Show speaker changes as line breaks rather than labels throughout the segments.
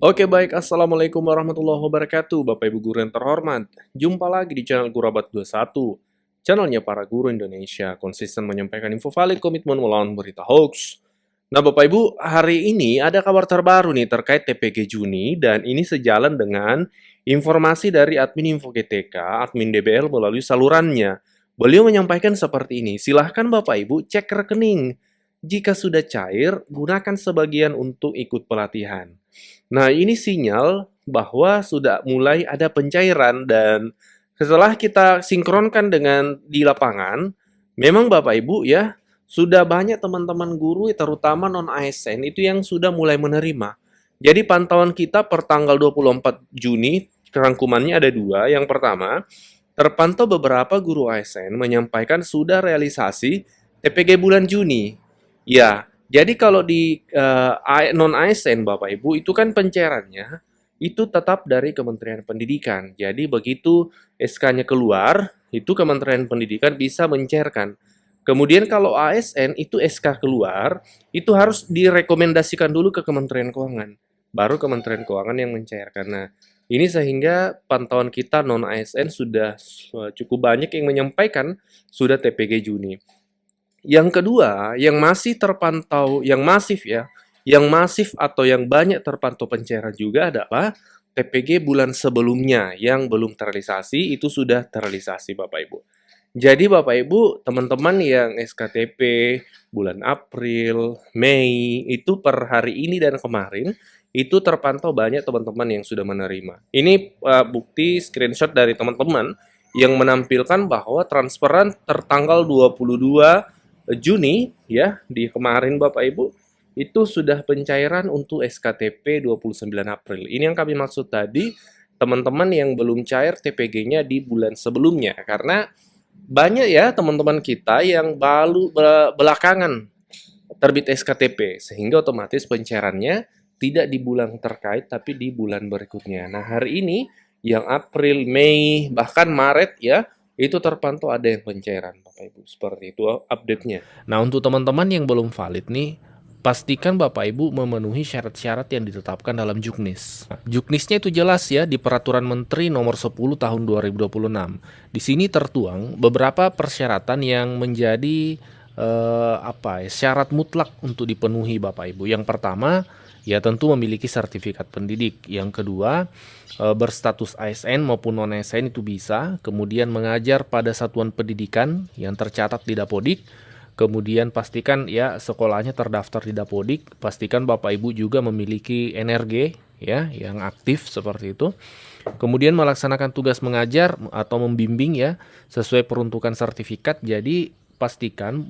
Oke baik, Assalamualaikum warahmatullahi wabarakatuh Bapak Ibu Guru yang terhormat. Jumpa lagi di channel Gurabat 21, channelnya para guru Indonesia, konsisten menyampaikan info valid, komitmen melawan berita hoax. Nah Bapak Ibu, hari ini ada kabar terbaru nih terkait TPG Juni, dan ini sejalan dengan informasi dari admin Info GTK, admin DBL melalui salurannya. Beliau menyampaikan seperti ini, silahkan Bapak Ibu cek rekening. Jika sudah cair, gunakan sebagian untuk ikut pelatihan. Nah, ini sinyal bahwa sudah mulai ada pencairan dan setelah kita sinkronkan dengan di lapangan, memang Bapak Ibu ya, sudah banyak teman-teman guru terutama non-ASN itu yang sudah mulai menerima. Jadi pantauan kita per tanggal 24 Juni, rangkumannya ada dua. Yang pertama, terpantau beberapa guru ASN menyampaikan sudah realisasi TPG bulan Juni. Ya, jadi kalau di non-ASN Bapak Ibu itu kan pencairannya itu tetap dari Kementerian Pendidikan. Jadi begitu SK-nya keluar, itu Kementerian Pendidikan bisa mencairkan. Kemudian kalau ASN itu SK keluar, itu harus direkomendasikan dulu ke Kementerian Keuangan. Baru Kementerian Keuangan yang mencairkan. Nah, ini sehingga pantauan kita non-ASN sudah cukup banyak yang menyampaikan sudah TPG Juni. Yang kedua, yang masih terpantau, yang masif ya, yang masif atau yang banyak terpantau pencairan juga adalah TPG bulan sebelumnya yang belum terrealisasi, itu sudah terrealisasi Bapak Ibu. Jadi Bapak Ibu, teman-teman yang SKTP bulan April, Mei, itu per hari ini dan kemarin, itu terpantau banyak teman-teman yang sudah menerima. Ini bukti screenshot dari teman-teman yang menampilkan bahwa transferan tertanggal 22 Juni ya di kemarin Bapak Ibu itu sudah pencairan untuk SKTP 29 April. Ini yang kami maksud tadi, teman-teman yang belum cair TPG-nya di bulan sebelumnya karena banyak ya teman-teman kita yang baru belakangan terbit SKTP sehingga otomatis pencairannya tidak di bulan terkait tapi di bulan berikutnya. Nah, hari ini yang April, Mei, bahkan Maret ya, itu terpantau ada yang pencairan Bapak Ibu. Seperti itu update-nya. Nah, untuk teman-teman yang belum valid nih, pastikan Bapak Ibu memenuhi syarat-syarat yang ditetapkan dalam Juknis. Nah, Juknisnya itu jelas ya di Peraturan Menteri Nomor 10 Tahun 2026. Di sini tertuang beberapa persyaratan yang menjadi syarat mutlak untuk dipenuhi Bapak Ibu. Yang pertama, ya tentu memiliki sertifikat pendidik. Yang kedua, berstatus ASN maupun non-ASN itu bisa. Kemudian mengajar pada satuan pendidikan yang tercatat di Dapodik. Kemudian pastikan ya sekolahnya terdaftar di Dapodik. Pastikan Bapak Ibu juga memiliki NRG ya yang aktif seperti itu. Kemudian melaksanakan tugas mengajar atau membimbing ya sesuai peruntukan sertifikat. Jadi pastikan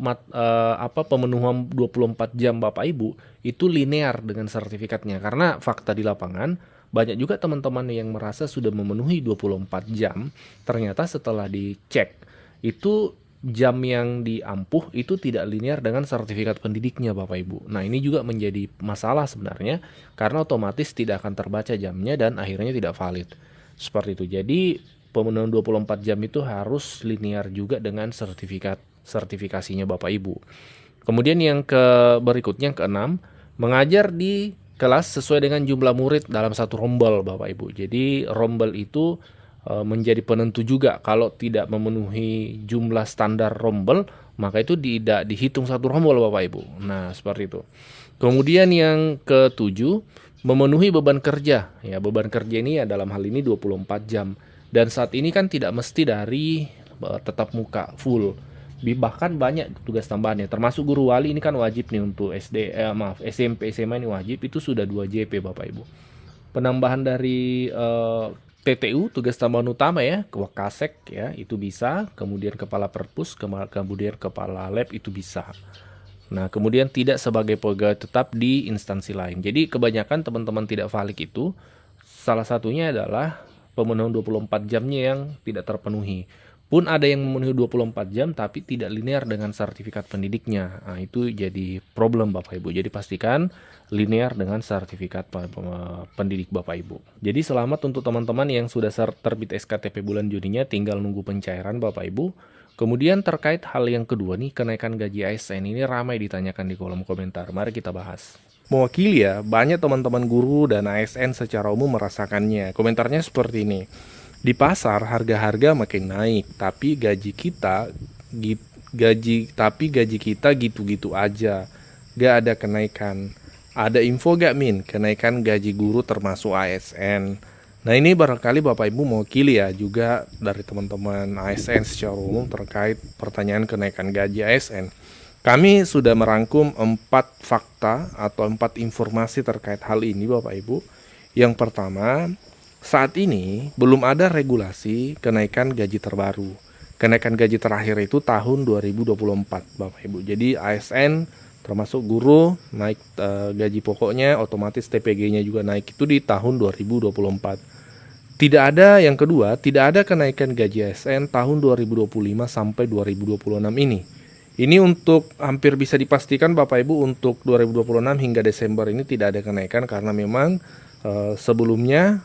pemenuhan 24 jam Bapak Ibu itu linear dengan sertifikatnya karena fakta di lapangan banyak juga teman-teman yang merasa sudah memenuhi 24 jam ternyata setelah dicek itu jam yang diampuh itu tidak linear dengan sertifikat pendidiknya Bapak Ibu. Nah, ini juga menjadi masalah sebenarnya karena otomatis tidak akan terbaca jamnya dan akhirnya tidak valid. Seperti itu. Jadi pemenuhan 24 jam itu harus linear juga dengan sertifikasinya Bapak Ibu. Kemudian yang berikutnya yang keenam, mengajar di kelas sesuai dengan jumlah murid dalam satu rombel Bapak Ibu. Jadi rombel itu menjadi penentu juga. Kalau tidak memenuhi jumlah standar rombel, maka itu tidak dihitung satu rombel Bapak Ibu. Nah, seperti itu. Kemudian yang ketujuh, memenuhi beban kerja. Ya, beban kerja ini ya dalam hal ini 24 jam. Dan saat ini kan tidak mesti dari tetap muka full. Bahkan banyak tugas tambahannya. Termasuk guru wali ini kan wajib nih untuk SMP, SMA ini wajib. Itu sudah 2 JP Bapak Ibu. Penambahan dari TTU tugas tambahan utama ya, ke Wakasek ya, itu bisa, kemudian kepala perpus, kemudian kepala lab itu bisa. Nah, kemudian tidak sebagai pegawai tetap di instansi lain. Jadi kebanyakan teman-teman tidak valid itu salah satunya adalah pemenuhan 24 jamnya yang tidak terpenuhi. Pun ada yang memenuhi 24 jam tapi tidak linear dengan sertifikat pendidiknya. Nah, itu jadi problem Bapak Ibu. Jadi pastikan linear dengan sertifikat pendidik Bapak Ibu. Jadi selamat untuk teman-teman yang sudah terbit SKTP bulan Juninya, tinggal nunggu pencairan Bapak Ibu. Kemudian terkait hal yang kedua nih, kenaikan gaji ASN ini ramai ditanyakan di kolom komentar. Mari kita bahas. mewakili ya, banyak teman-teman guru dan ASN secara umum merasakannya. Komentarnya seperti ini. Di pasar harga-harga makin naik, tapi gaji kita gitu-gitu aja. Gak ada kenaikan. Ada info gak Min, kenaikan gaji guru termasuk ASN? Nah ini barangkali Bapak Ibu mewakili ya juga dari teman-teman ASN secara umum terkait pertanyaan kenaikan gaji ASN. Kami sudah merangkum 4 fakta atau 4 informasi terkait hal ini Bapak Ibu. Yang pertama, saat ini belum ada regulasi kenaikan gaji terbaru. Kenaikan gaji terakhir itu tahun 2024 Bapak Ibu. Jadi ASN termasuk guru naik gaji pokoknya, otomatis TPG-nya juga naik itu di tahun 2024. Tidak ada yang kedua, tidak ada kenaikan gaji ASN tahun 2025 sampai 2026 ini. Ini untuk hampir bisa dipastikan Bapak Ibu untuk 2026 hingga Desember ini tidak ada kenaikan karena memang sebelumnya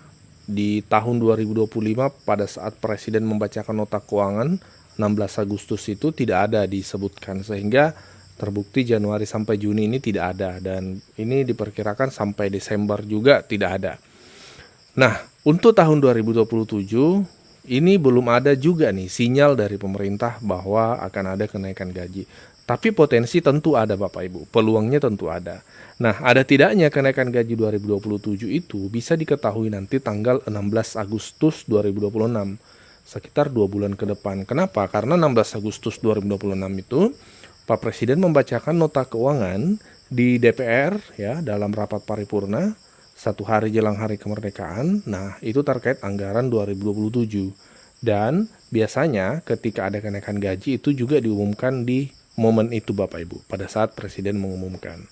di tahun 2025 pada saat Presiden membacakan nota keuangan 16 Agustus itu tidak ada disebutkan sehingga terbukti Januari sampai Juni ini tidak ada dan ini diperkirakan sampai Desember juga tidak ada. Nah, untuk tahun 2027 ini belum ada juga nih sinyal dari pemerintah bahwa akan ada kenaikan gaji. Tapi potensi tentu ada Bapak Ibu, peluangnya tentu ada. Nah, ada tidaknya kenaikan gaji 2027 itu bisa diketahui nanti tanggal 16 Agustus 2026, sekitar 2 bulan ke depan. Kenapa? Karena 16 Agustus 2026 itu Pak Presiden membacakan nota keuangan di DPR ya dalam rapat paripurna 1 hari jelang hari kemerdekaan. Nah, itu terkait anggaran 2027. Dan biasanya ketika ada kenaikan gaji itu juga diumumkan di momen itu Bapak Ibu, pada saat Presiden mengumumkan.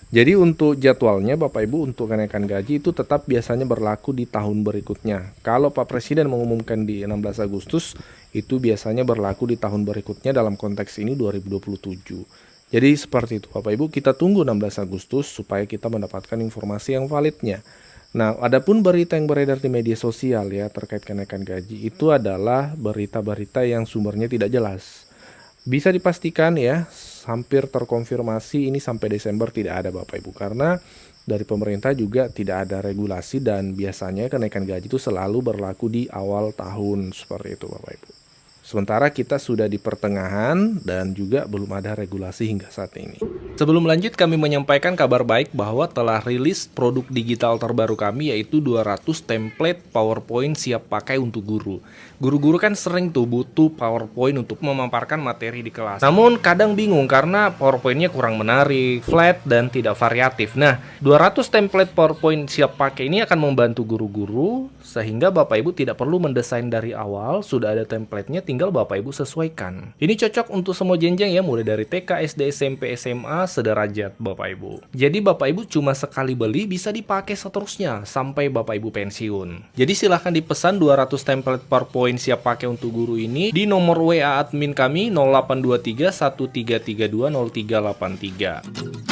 Jadi untuk jadwalnya Bapak Ibu untuk kenaikan gaji itu tetap biasanya berlaku di tahun berikutnya. Kalau Pak Presiden mengumumkan di 16 Agustus, itu biasanya berlaku di tahun berikutnya dalam konteks ini 2027. Jadi seperti itu Bapak Ibu, kita tunggu 16 Agustus supaya kita mendapatkan informasi yang validnya. Nah, adapun berita yang beredar di media sosial ya terkait kenaikan gaji itu adalah berita-berita yang sumbernya tidak jelas. Bisa dipastikan ya, hampir terkonfirmasi ini sampai Desember tidak ada Bapak Ibu karena dari pemerintah juga tidak ada regulasi dan biasanya kenaikan gaji itu selalu berlaku di awal tahun seperti itu Bapak Ibu. Sementara kita sudah di pertengahan dan juga belum ada regulasi hingga saat ini. Sebelum lanjut kami menyampaikan kabar baik bahwa telah rilis produk digital terbaru kami yaitu 200 template PowerPoint siap pakai untuk guru. Guru-guru kan sering tuh butuh PowerPoint untuk memaparkan materi di kelas. Namun kadang bingung karena PowerPoint-nya kurang menarik, flat, dan tidak variatif. Nah, 200 template PowerPoint siap pakai ini akan membantu guru-guru sehingga Bapak Ibu tidak perlu mendesain dari awal, sudah ada template-nya tinggal Bapak Ibu sesuaikan. Ini cocok untuk semua jenjang ya, mulai dari TK, SD, SMP, SMA, sederajat Bapak Ibu. Jadi Bapak Ibu cuma sekali beli bisa dipakai seterusnya sampai Bapak Ibu pensiun. Jadi silahkan dipesan 200 template PowerPoint siap pakai untuk guru ini di nomor WA admin kami 0823 1332 0383.